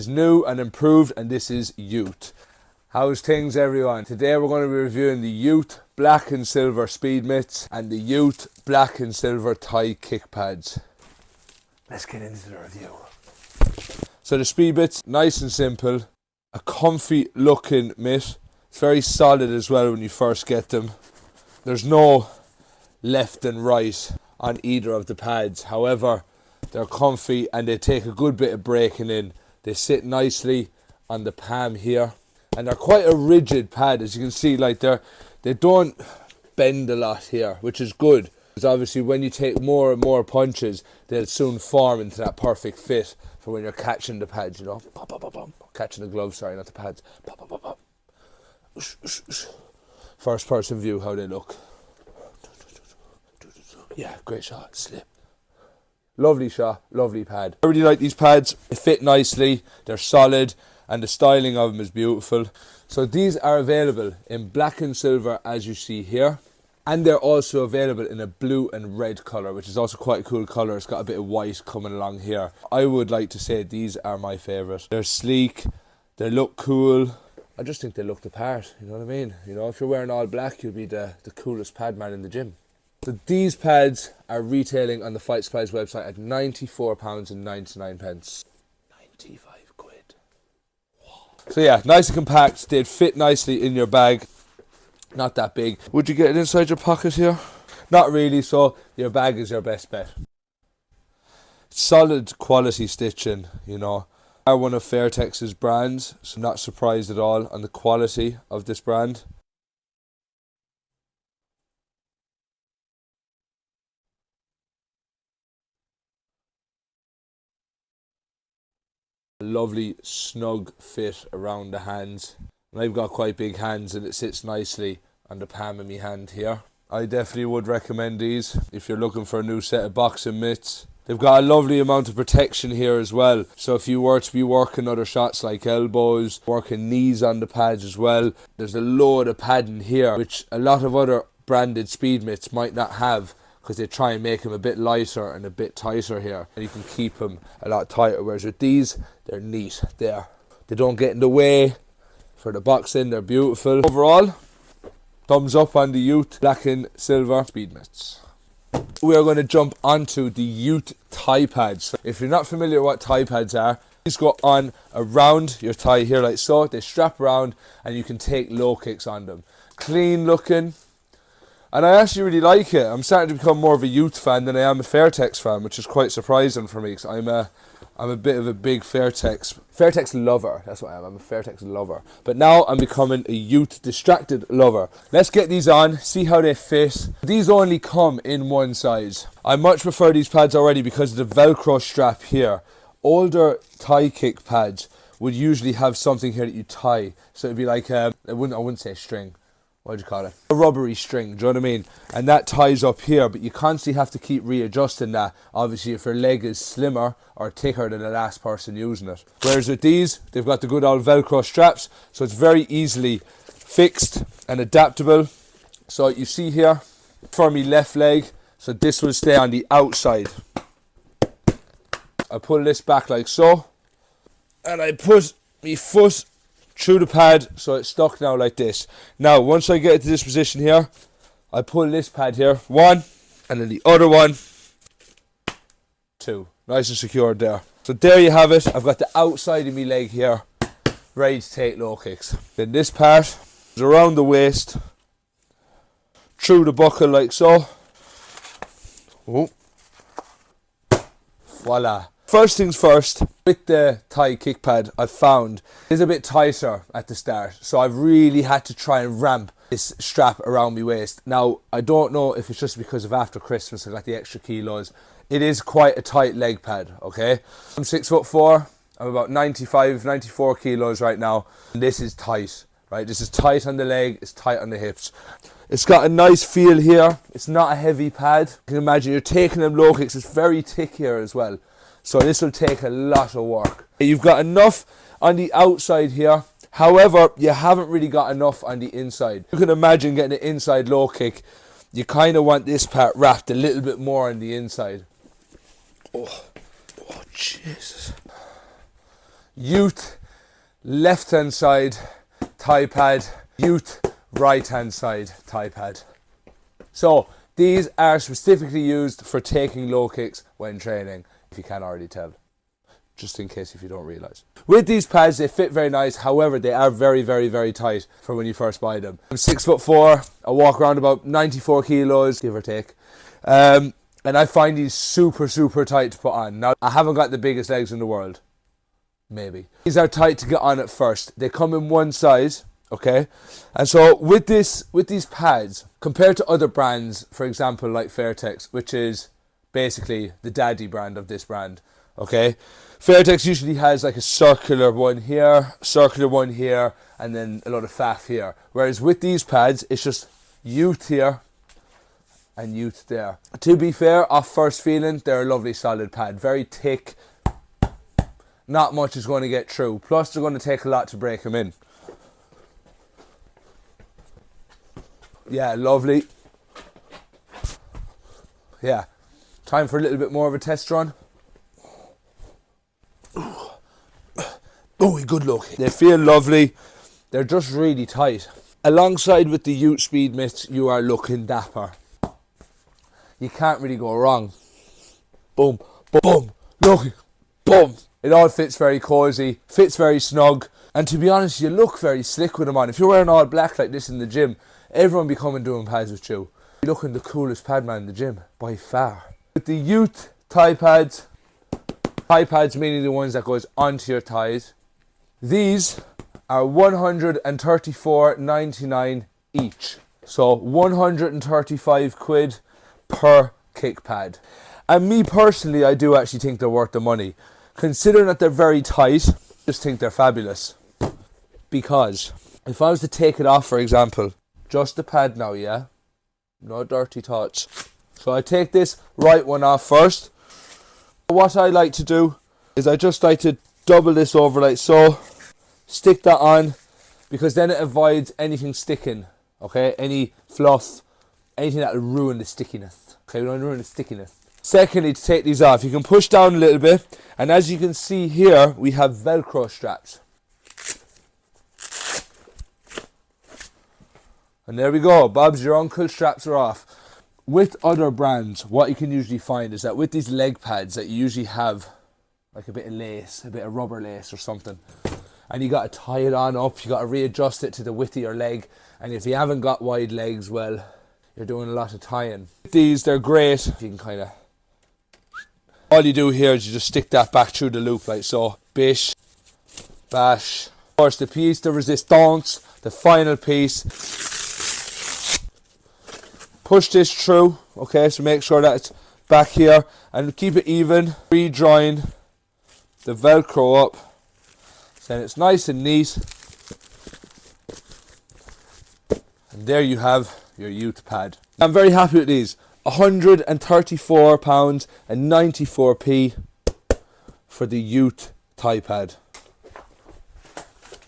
It's new and improved, and this is Yuth. How's things, everyone? Today we're going to be reviewing the Yuth black and silver speed mitts and the Yuth black and silver Thai kick pads. Let's get into the review. So the speed mitts, nice and simple, a comfy looking mitt. It's very solid as well when you first get them. There's no left and right on either of the pads. However, they're comfy and they take a good bit of breaking in. They sit nicely on the palm here, and they're quite a rigid pad, as you can see. Like they don't bend a lot here, which is good, because obviously when you take more and more punches, they'll soon form into that perfect fit for when you're catching the pads, you know. Pop, pop, pop, pop. Catching the gloves, sorry, not the pads. Pop, pop, pop, pop. First person view how they look. Yeah, great shot. Slip. Lovely shot, lovely pad. I really like these pads. They fit nicely, they're solid, and the styling of them is beautiful. So these are available in black and silver, as you see here. And they're also available in a blue and red colour, which is also quite a cool colour. It's got a bit of white coming along here. I would like to say these are my favourite. They're sleek, they look cool. I just think they look the part, you know what I mean? You know, if you're wearing all black, you'll be the coolest pad man in the gym. So these pads are retailing on the Fight Supplies website at £94.99. 95 quid. Wow. So yeah, nice and compact. They'd fit nicely in your bag. Not that big. Would you get it inside your pocket here? Not really, so your bag is your best bet. Solid quality stitching, you know. Are one of Fairtex's brands, so not surprised at all on the quality of this brand. Lovely snug fit around the hands, and I've got quite big hands and it sits nicely on the palm of my hand here. I definitely would recommend these if you're looking for a new set of boxing mitts. They've got a lovely amount of protection here as well, so if you were to be working other shots like elbows, working knees on the pads as well, there's a load of padding here which a lot of other branded speed mitts might not have, because they try and make them a bit lighter and a bit tighter here, and you can keep them a lot tighter, whereas with these, they're neat there. They don't get in the way for the boxing, they're beautiful. Overall, thumbs up on the Yuth black and silver speed mitts. We are going to jump onto the Yuth Thai pads. So if you're not familiar with what Thai pads are, these go on around your thigh here like so. They strap around and you can take low kicks on them. Clean looking. And I actually really like it. I'm starting to become more of a Yuth fan than I am a Fairtex fan, which is quite surprising for me, because I'm a bit of a big Fairtex lover. That's what I am. I'm a Fairtex lover. But now I'm becoming a Yuth distracted lover. Let's get these on, see how they fit. These only come in one size. I much prefer these pads already because of the Velcro strap here. Older Thai kick pads would usually have something here that you tie. So it'd be like, I wouldn't say string. What do you call it? A rubbery string, do you know what I mean? And that ties up here, but you constantly have to keep readjusting that, obviously, if your leg is slimmer or thicker than the last person using it. Whereas with these, they've got the good old Velcro straps, so it's very easily fixed and adaptable. So you see here, for my left leg, so this will stay on the outside. I pull this back like so, and I put my foot through the pad, so it's stuck now like this. Now, once I get into this position here, I pull this pad here, one, and then the other one, two. Nice and secured there. So there you have it. I've got the outside of my leg here, ready to take low kicks. Then this part is around the waist, through the buckle like so. Oh. Voila. First things first, with the Thai kick pad, I've found is a bit tighter at the start, so I've really had to try and ramp this strap around my waist. Now, I don't know if it's just because of after Christmas I got the extra kilos. It is quite a tight leg pad, okay? I'm 6'4", I'm about 95, 94 kilos right now, and this is tight, right? This is tight on the leg, it's tight on the hips. It's got a nice feel here, it's not a heavy pad. You can imagine you're taking them low kicks, it's very thick here as well. So this will take a lot of work. You've got enough on the outside here. However, you haven't really got enough on the inside. You can imagine getting an inside low kick. You kind of want this part wrapped a little bit more on the inside. Oh, Jesus. Yuth, left hand side, thigh pad, Yuth, right hand side, thigh pad. So these are specifically used for taking low kicks when training, if you can't already tell. Just in case if you don't realise. With these pads, they fit very nice. However, they are very, very, very tight for when you first buy them. I'm 6'4". I walk around about 94 kilos, give or take. And I find these super, super tight to put on. Now, I haven't got the biggest legs in the world. Maybe. These are tight to get on at first. They come in one size, okay? And so with these pads, compared to other brands, for example, like Fairtex, which is basically the daddy brand of this brand, okay? Fairtex usually has like a circular one here, and then a lot of faff here. Whereas with these pads, it's just Yuth here and Yuth there. To be fair, off first feeling, they're a lovely solid pad. Very thick. Not much is going to get through. Plus, they're going to take a lot to break them in. Yeah, lovely. Yeah. Time for a little bit more of a test run. Oh, good look. They feel lovely. They're just really tight. Alongside with the Yuth speed mitts, you are looking dapper. You can't really go wrong. Boom, boom, boom, look, boom. It all fits very cozy, fits very snug. And to be honest, you look very slick with them on. If you're wearing all black like this in the gym, everyone be coming doing pads with you. You're looking the coolest pad man in the gym, by far. With the Yuth thigh pads meaning the ones that goes onto your thighs. These are $134.99 each. So 135 quid per kick pad. And me personally, I do actually think they're worth the money. Considering that they're very tight, I just think they're fabulous. Because if I was to take it off, for example, just the pad now, yeah? No dirty thoughts. So I take this right one off first. What I like to do is I just like to double this over like so. Stick that on, because then it avoids anything sticking, okay? Any fluff, anything that will ruin the stickiness. Okay, we don't ruin the stickiness. Secondly, to take these off, you can push down a little bit, and as you can see here, we have Velcro straps. And there we go, Bob's your uncle, straps are off. With other brands, what you can usually find is that with these leg pads that you usually have like a bit of lace, a bit of rubber lace or something, and you got to tie it on up, you got to readjust it to the width of your leg, and if you haven't got wide legs, well, you're doing a lot of tying. These, they're great. You can kind of, all you do here is you just stick that back through the loop like so. Bish, bash. Of course, the piece de resistance, the final piece. Push this through, okay, so make sure that it's back here, and keep it even. Rejoin the Velcro up, so then it's nice and neat. And there you have your Yuth pad. I'm very happy with these. £134.94 for the Yuth thigh pad.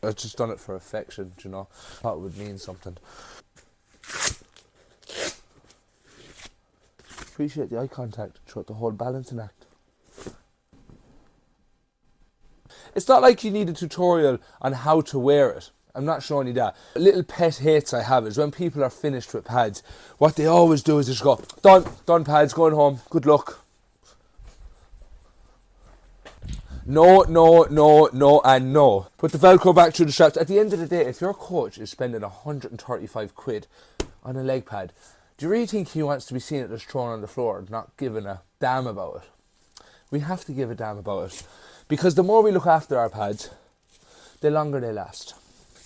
I've just done it for affection, you know. Thought it would mean something. Appreciate the eye contact throughout the whole balancing act. It's not like you need a tutorial on how to wear it. I'm not showing you that. Little pet hates I have is when people are finished with pads, what they always do is just go, done pads, going home, good luck. No, and no. Put the Velcro back through the straps. At the end of the day, if your coach is spending 135 quid on a leg pad, do you really think he wants to be seeing it just thrown on the floor and not giving a damn about it? We have to give a damn about it. Because the more we look after our pads, the longer they last.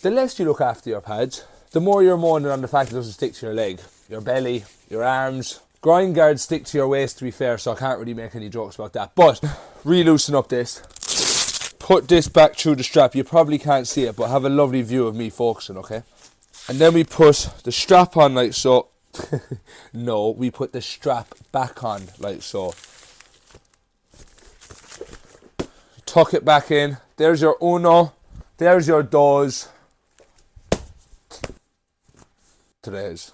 The less you look after your pads, the more you're moaning on the fact it doesn't stick to your leg, your belly, your arms. Groin guards stick to your waist, to be fair, so I can't really make any jokes about that. But, re-loosen up this. Put this back through the strap. You probably can't see it, but have a lovely view of me focusing, okay? And then we put the strap on like so. No, we put the strap back on like so. Tuck it back in. There's your uno. There's your dos. Today's.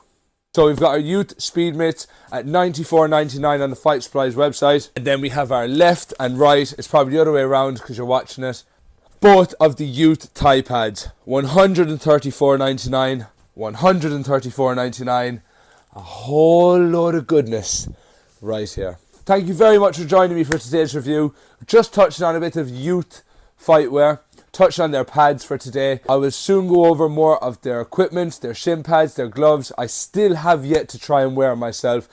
So we've got our Yuth speed mitts at $94.99 on the Fight Supplies website. And then we have our left and right. It's probably the other way around because you're watching it. both of the Yuth Thai pads. $134.99, $134.99. A whole load of goodness right here. Thank you very much for joining me for today's review. Just touching on a bit of Yuth fightwear, touched on their pads for today. I will soon go over more of their equipment, their shin pads, their gloves. I still have yet to try and wear them myself.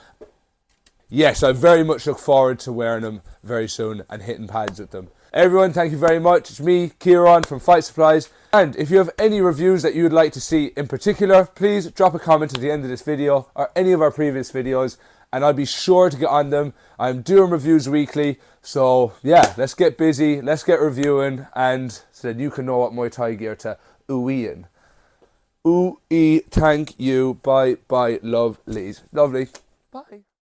Yes, I very much look forward to wearing them very soon and hitting pads with them. Everyone, thank you very much. It's me, Kieran from Fight Supplies. And if you have any reviews that you would like to see in particular, please drop a comment at the end of this video or any of our previous videos, and I'll be sure to get on them. I'm doing reviews weekly, so yeah, let's get busy, let's get reviewing, and so that you can know what Muay Thai gear to ooh-ee in. Ooh-ee, thank you, bye, lovelies. Lovely. Bye.